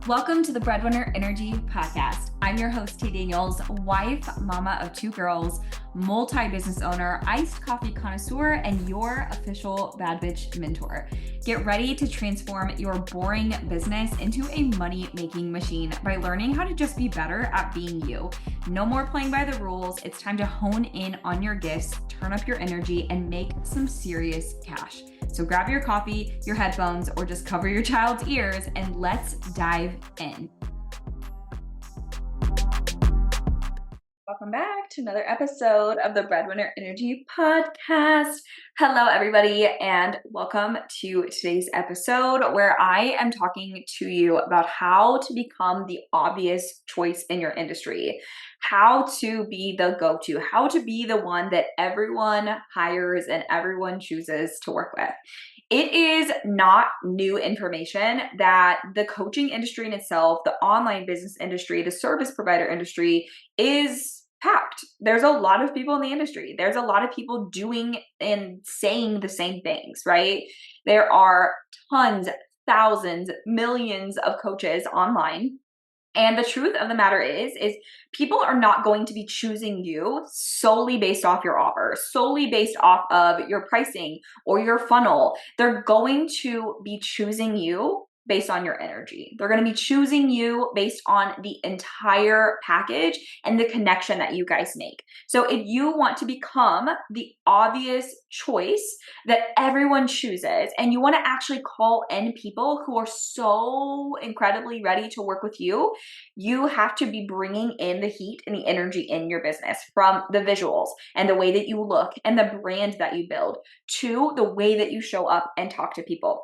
Welcome to the Breadwinner Energy Podcast. I'm your host, T. Daniels, wife, mama of two girls, multi-business owner, iced coffee connoisseur, and your official bad bitch mentor. Get ready to transform your boring business into a money-making machine by learning how to just be better at being you. No more playing by the rules. It's time to hone in on your gifts, turn up your energy, and make some serious cash. So grab your coffee, your headphones, or just cover your child's ears and let's dive in. Welcome back to another episode of the Breadwinner Energy Podcast. Hello, everybody, and welcome to today's episode where I am talking to you about how to become the obvious choice in your industry, how to be the go-to, how to be the one that everyone hires and everyone chooses to work with. It is not new information that the coaching industry in itself, the online business industry, the service provider industry is packed. There's a lot of people in the industry. There's a lot of people doing and saying the same things, right? There are tons, thousands, millions of coaches online. And the truth of the matter is people are not going to be choosing you solely based off your offer, solely based off of your pricing or your funnel. They're going to be choosing you based on your energy. They're going to be choosing you based on the entire package and the connection that you guys make. So if you want to become the obvious choice that everyone chooses, and you want to actually call in people who are so incredibly ready to work with you, you have to be bringing in the heat and the energy in your business, from the visuals and the way that you look and the brand that you build to the way that you show up and talk to people.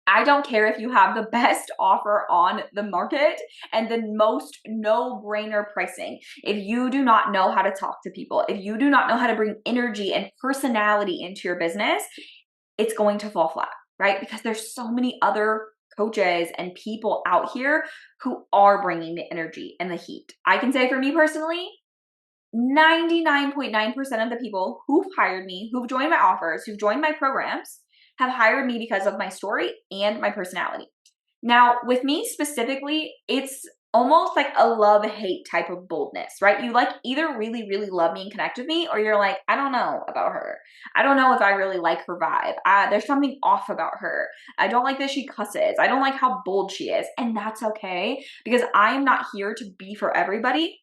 I don't care if you have the best offer on the market and the most no-brainer pricing. If you do not know how to talk to people, if you do not know how to bring energy and personality into your business, it's going to fall flat, right? Because there's so many other coaches and people out here who are bringing the energy and the heat. I can say for me personally, 99.9% of the people who've hired me, who've joined my offers, who've joined my programs, have hired me because of my story and my personality. Now, with me specifically, it's almost like a love-hate type of boldness, right? You like either really, really love me and connect with me, or you're like, I don't know about her. I don't know if I really like her vibe. There's something off about her. I don't like that she cusses. I don't like how bold she is. And that's okay, because I am not here to be for everybody.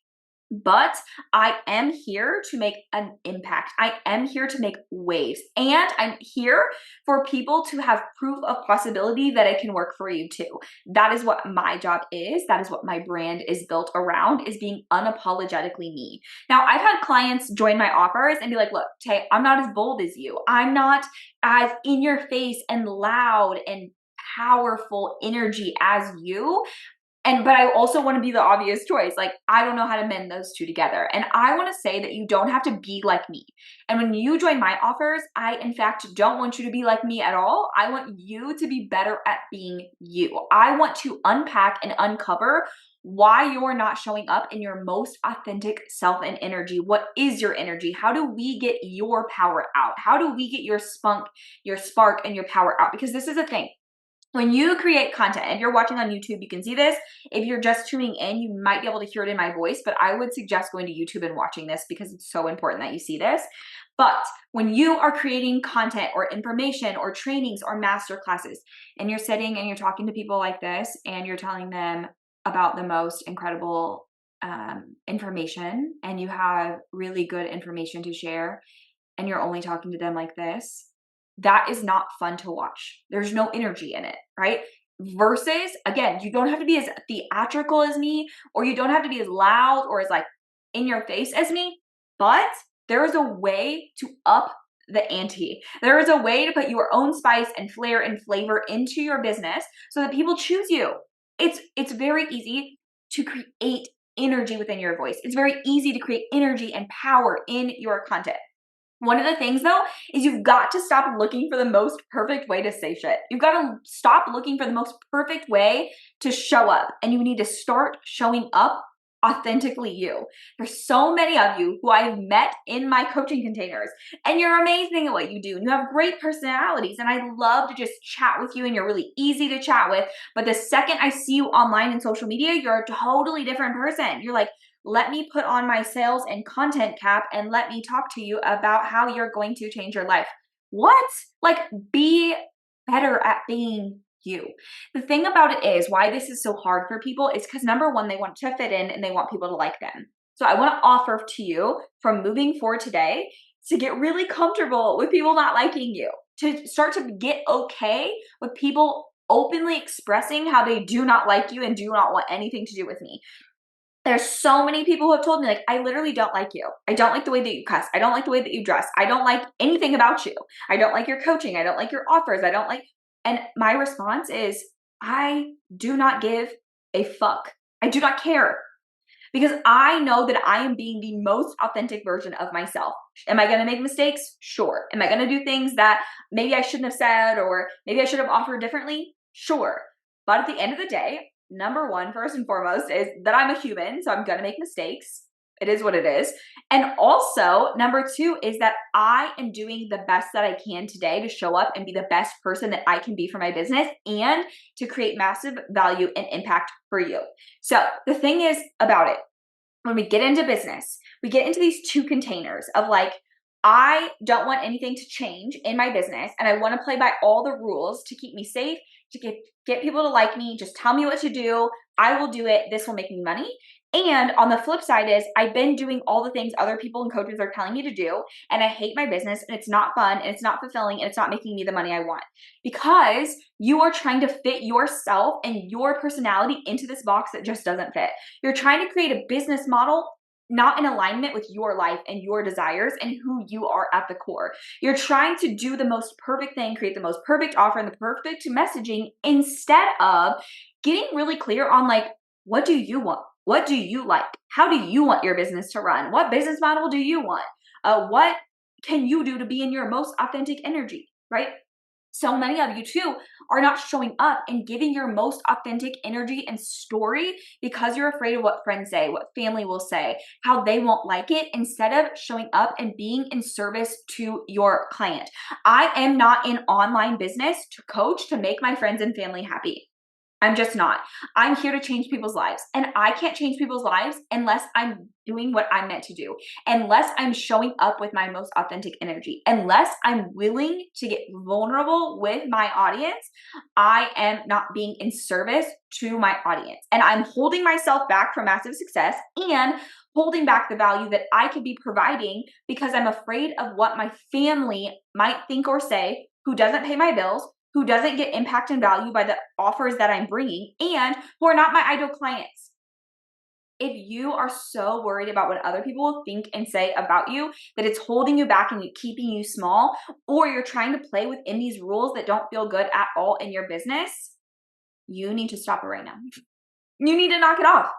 But I am here to make an impact. I am here to make waves. And I'm here for people to have proof of possibility that it can work for you too. That is what my job is. That is what my brand is built around, is being unapologetically me. Now, I've had clients join my offers and be like, look, Tay, I'm not as bold as you. I'm not as in your face and loud and powerful energy as you. But I also want to be the obvious choice. Like, I don't know how to mend those two together. And I want to say that you don't have to be like me. And when you join my offers, I, in fact, don't want you to be like me at all. I want you to be better at being you. I want to unpack and uncover why you're not showing up in your most authentic self and energy. What is your energy? How do we get your power out? How do we get your spunk, your spark, and your power out? Because this is a thing. When you create content, if you're watching on YouTube, you can see this. If you're just tuning in, you might be able to hear it in my voice, but I would suggest going to YouTube and watching this because it's so important that you see this. But when you are creating content or information or trainings or master classes, and you're sitting and you're talking to people like this, and you're telling them about the most incredible information, and you have really good information to share, and you're only talking to them like this, that is not fun to watch. There's no energy in it, right? Versus, again, you don't have to be as theatrical as me, or you don't have to be as loud or as like in your face as me, but there is a way to up the ante. There is a way to put your own spice and flair and flavor into your business so that people choose you. It's very easy to create energy within your voice. It's very easy to create energy and power in your content. One of the things though is you've got to stop looking for the most perfect way to say shit. You've got to stop looking for the most perfect way to show up, and you need to start showing up authentically you. There's so many of you who I've met in my coaching containers, and you're amazing at what you do, and you have great personalities, and I love to just chat with you, and you're really easy to chat with. But the second I see you online in social media, you're a totally different person. You're like, let me put on my sales and content cap and let me talk to you about how you're going to change your life. What? Like, be better at being you. The thing about it is, why this is so hard for people is because number one, they want to fit in and they want people to like them. So I want to offer to you from moving forward today to get really comfortable with people not liking you, to start to get okay with people openly expressing how they do not like you and do not want anything to do with me. There's so many people who have told me, like, I literally don't like you. I don't like the way that you cuss. I don't like the way that you dress. I don't like anything about you. I don't like your coaching. I don't like your offers. I don't like, and my response is, I do not give a fuck. I do not care, because I know that I am being the most authentic version of myself. Am I going to make mistakes? Sure. Am I going to do things that maybe I shouldn't have said, or maybe I should have offered differently? Sure. But at the end of the day, number one, first and foremost, is that I'm a human, so I'm going to make mistakes. It is what it is. And also, number two is that I am doing the best that I can today to show up and be the best person that I can be for my business and to create massive value and impact for you. So the thing is about it, when we get into business, we get into these two containers of like, I don't want anything to change in my business, and I want to play by all the rules to keep me safe, to get people to like me. Just tell me what to do. I will do it. This will make me money. And on the flip side is, I've been doing all the things other people and coaches are telling me to do, and I hate my business, and it's not fun, and it's not fulfilling, and it's not making me the money I want. Because you are trying to fit yourself and your personality into this box that just doesn't fit. You're trying to create a business model not in alignment with your life and your desires and who you are at the core. You're trying to do the most perfect thing, create the most perfect offer and the perfect messaging, instead of getting really clear on like, what do you want? What do you like? How do you want your business to run? What business model do you want? What can you do to be in your most authentic energy, right? So many of you too are not showing up and giving your most authentic energy and story because you're afraid of what friends say, what family will say, how they won't like it, instead of showing up and being in service to your client. I am not in online business to coach to make my friends and family happy. I'm just not. I'm here to change people's lives, and I can't change people's lives unless I'm doing what I'm meant to do, unless I'm showing up with my most authentic energy, unless I'm willing to get vulnerable with my audience. I am not being in service to my audience, and I'm holding myself back from massive success and holding back the value that I could be providing because I'm afraid of what my family might think or say, who doesn't pay my bills, who doesn't get impact and value by the offers that I'm bringing, and who are not my ideal clients. If you are so worried about what other people will think and say about you, that it's holding you back and keeping you small, or you're trying to play within these rules that don't feel good at all in your business, you need to stop it right now. You need to knock it off.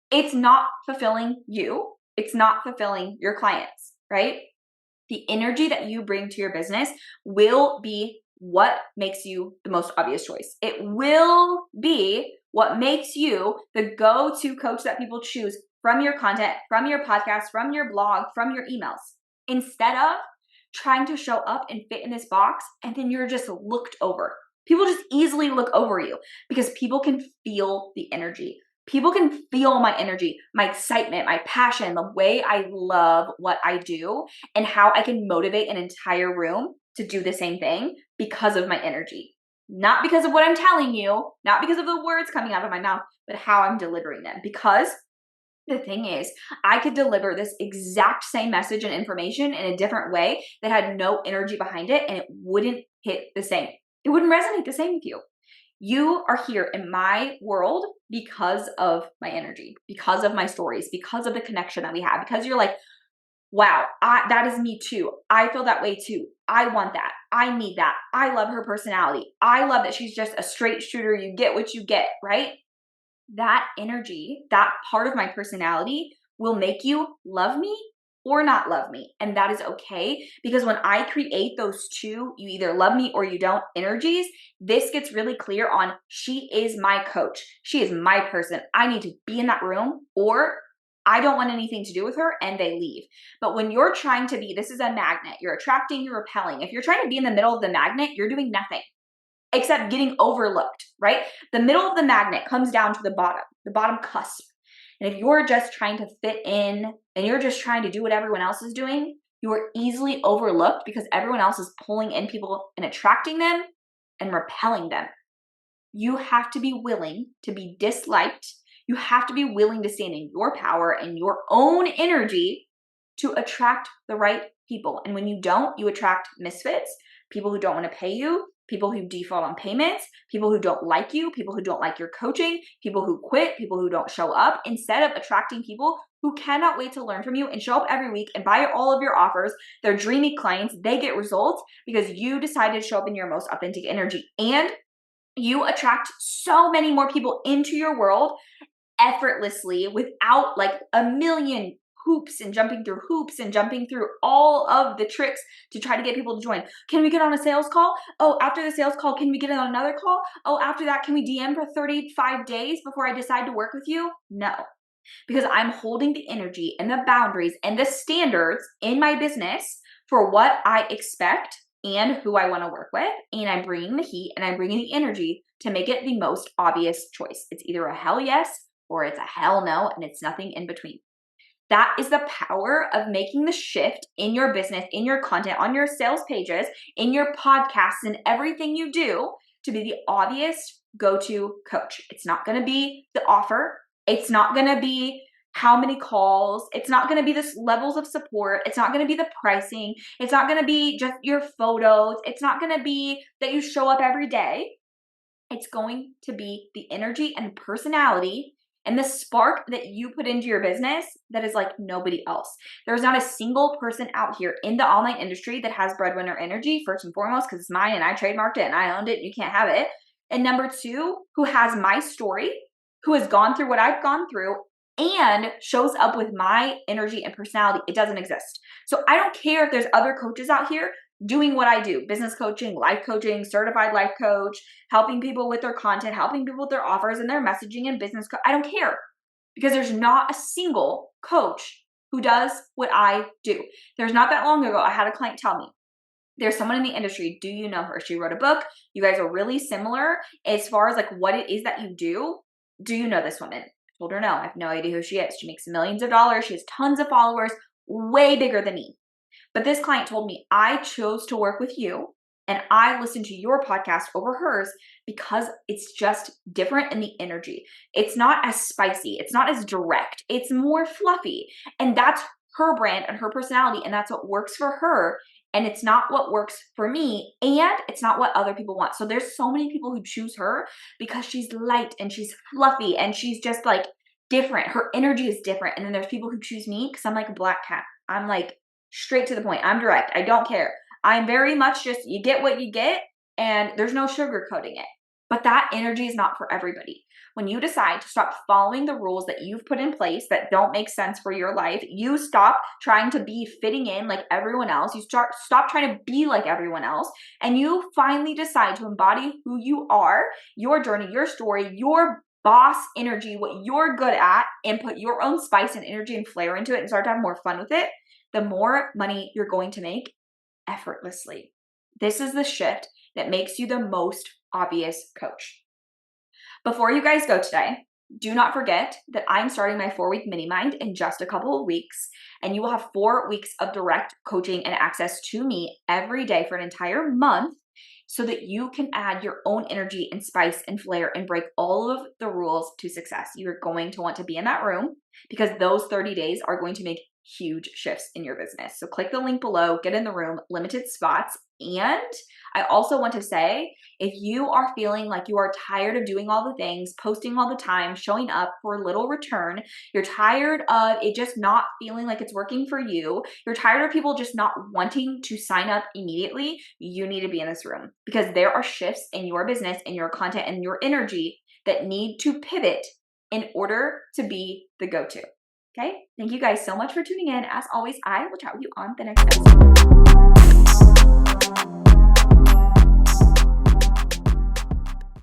It's not fulfilling you. It's not fulfilling your clients, right? The energy that you bring to your business will be what makes you the most obvious choice. It will be what makes you the go-to coach that people choose from your content, from your podcast, from your blog, from your emails, instead of trying to show up and fit in this box and then you're just looked over. People just easily look over you because people can feel the energy. People can feel my energy, my excitement, my passion, the way I love what I do, and how I can motivate an entire room to do the same thing because of my energy. Not because of what I'm telling you, not because of the words coming out of my mouth, but how I'm delivering them. Because the thing is, I could deliver this exact same message and information in a different way that had no energy behind it, and it wouldn't hit the same. It wouldn't resonate the same with you. You are here in my world because of my energy, because of my stories, because of the connection that we have, because you're like, wow, that is me too. I feel that way too. I want that. I need that. I love her personality. I love that she's just a straight shooter. You get what you get, right? That energy, that part of my personality will make you love me or not love me. And that is okay, because when I create those two, you either love me or you don't energies, this gets really clear on, she is my coach. She is my person. I need to be in that room or I don't want anything to do with her, and they leave. But when you're trying to be, this is a magnet. You're attracting, you're repelling. If you're trying to be in the middle of the magnet, you're doing nothing except getting overlooked, right? The middle of the magnet comes down to the bottom cusp. And if you're just trying to fit in and you're just trying to do what everyone else is doing, you are easily overlooked because everyone else is pulling in people and attracting them and repelling them. You have to be willing to be disliked. You have to be willing to stand in your power and your own energy to attract the right people. And when you don't, you attract misfits, people who don't want to pay you, people who default on payments, people who don't like you, people who don't like your coaching, people who quit, people who don't show up, instead of attracting people who cannot wait to learn from you and show up every week and buy all of your offers. They're dreamy clients. They get results because you decided to show up in your most authentic energy. And you attract so many more people into your world effortlessly without like a million hoops and jumping through all of the tricks to try to get people to join. Can we get on a sales call? Oh, after the sales call, can we get on another call? Oh, after that, can we DM for 35 days before I decide to work with you? No, because I'm holding the energy and the boundaries and the standards in my business for what I expect and who I want to work with. And I'm bringing the heat and I'm bringing the energy to make it the most obvious choice. It's either a hell yes or it's a hell no, and it's nothing in between. That is the power of making the shift in your business, in your content, on your sales pages, in your podcasts, and everything you do to be the obvious go-to coach. It's not going to be the offer. It's not going to be how many calls. It's not going to be the levels of support. It's not going to be the pricing. It's not going to be just your photos. It's not going to be that you show up every day. It's going to be the energy and personality and the spark that you put into your business that is like nobody else. There's not a single person out here in the online industry that has Breadwinner Energy, first and foremost, because it's mine and I trademarked it and I owned it and you can't have it. And number two, who has my story, who has gone through what I've gone through and shows up with my energy and personality. It doesn't exist. So I don't care if there's other coaches out here doing what I do, business coaching, life coaching, certified life coach, helping people with their content, helping people with their offers and their messaging and business. I don't care, because there's not a single coach who does what I do. There's not that long ago, I had a client tell me, there's someone in the industry. Do you know her? She wrote a book. You guys are really similar as far as like what it is that you do. Do you know this woman? I told her no. I have no idea who she is. She makes millions of dollars. She has tons of followers, way bigger than me. But this client told me, I chose to work with you and I listened to your podcast over hers because it's just different in the energy. It's not as spicy. It's not as direct. It's more fluffy. And that's her brand and her personality. And that's what works for her. And it's not what works for me. And it's not what other people want. So there's so many people who choose her because she's light and she's fluffy and she's just like different. Her energy is different. And then there's people who choose me because I'm like a black cat. I'm like straight to the point. I'm direct. I don't care. I'm very much just, you get what you get and there's no sugarcoating it. But that energy is not for everybody. When you decide to stop following the rules that you've put in place that don't make sense for your life, you stop trying to be fitting in like everyone else. You stop trying to be like everyone else. And you finally decide to embody who you are, your journey, your story, your boss energy, what you're good at, and put your own spice and energy and flair into it and start to have more fun with it, the more money you're going to make effortlessly. This is the shift that makes you the most obvious coach. Before you guys go today, do not forget that I'm starting my 4-week mini mind in just a couple of weeks, and you will have 4 weeks of direct coaching and access to me every day for an entire month so that you can add your own energy and spice and flair and break all of the rules to success. You're going to want to be in that room because those 30 days are going to make huge shifts in your business. So click the link below, get in the room, limited spots. And I also want to say, if you are feeling like you are tired of doing all the things, posting all the time, showing up for little return, you're tired of it just not feeling like it's working for you, you're tired of people just not wanting to sign up immediately, you need to be in this room because there are shifts in your business and your content and your energy that need to pivot in order to be the go-to. Okay, thank you guys so much for tuning in. As always, I will chat with you on the next episode.